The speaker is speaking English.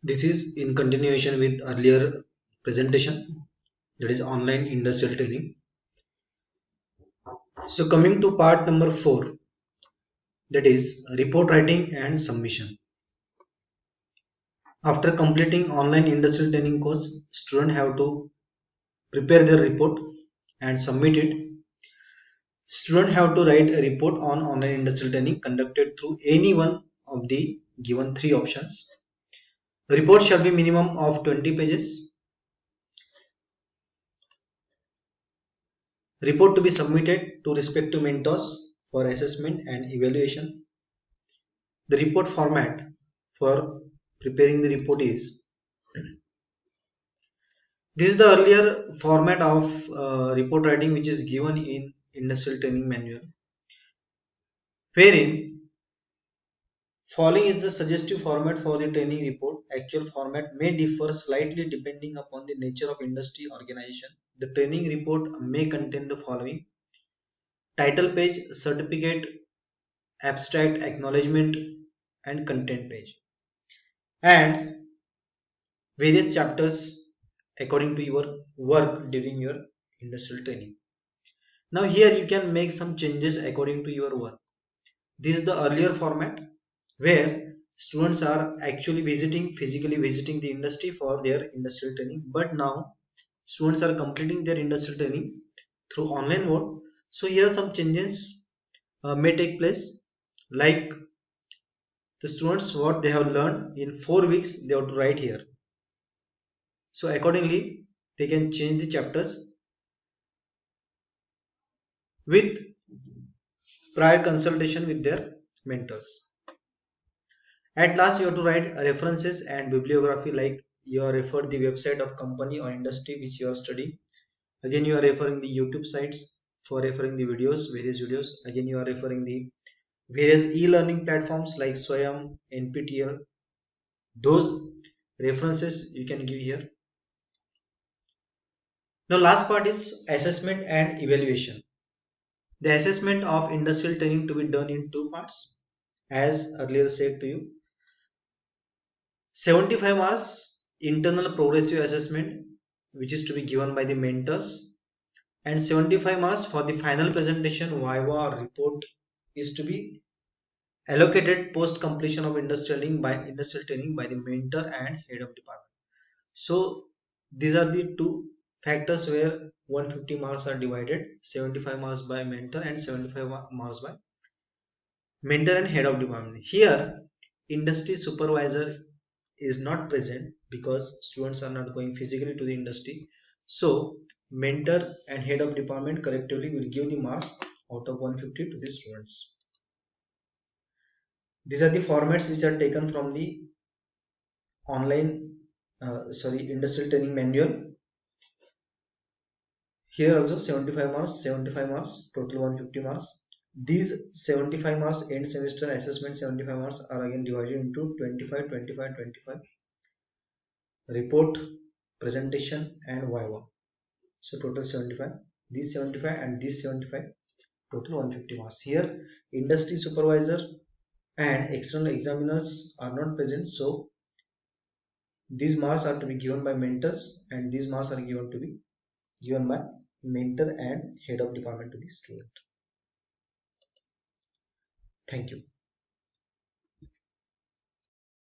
This is in continuation with earlier presentation, that is online industrial training. So coming to part number 4, that is report writing and submission. After completing online industrial training course, students have to prepare their report and submit it. Students have to write a report on online industrial training conducted through any one of the given 3 options. The report shall be minimum of 20 pages. Report to be submitted to respective mentors for assessment and evaluation. The report format for preparing the report is, this is the earlier format of report writing which is given in industrial training manual, wherein following is the suggestive format for the training report. Actual format may differ slightly depending upon the nature of industry organization. The training report may contain the following: title page, certificate, abstract, acknowledgement, and content page, and various chapters according to your work during your industrial training. Now here you can make some changes according to your work. This is the earlier format where students are actually physically visiting the industry for their industrial training, but now students are completing their industrial training through online mode. So here some changes may take place, like the students what they have learned in 4 weeks they have to write here. So accordingly they can change the chapters with prior consultation with their mentors. At last you have to write references and bibliography, like you are referred the website of company or industry which you are studying. Again you are referring the YouTube sites for referring the videos, various videos. Again you are referring the various e-learning platforms like Swayam, NPTEL. Those references you can give here. Now last part is assessment and evaluation. The assessment of industrial training to be done in 2 parts, as earlier said to you. 75 marks internal progressive assessment which is to be given by the mentors, and 75 marks for the final presentation viva or report is to be allocated post completion of industrial training by the mentor and head of department. So these are the 2 factors where 150 marks are divided: 75 marks by mentor and 75 marks by mentor and head of department. Here industry supervisor is not present because students are not going physically to the industry. So mentor and head of department collectively will give the marks out of 150 to the students. These are the formats which are taken from the online industrial training manual. Here also 75 marks, 75 marks, total 150 marks. These 75 marks end semester assessment 75 marks are again divided into 25, 25, 25. Report, presentation and viva. So total 75. These 75 and these 75, total 150 marks. Here industry supervisor and external examiners are not present, so these marks are to be given by mentors and these marks are given to be given by mentor and head of department to the student. Thank you.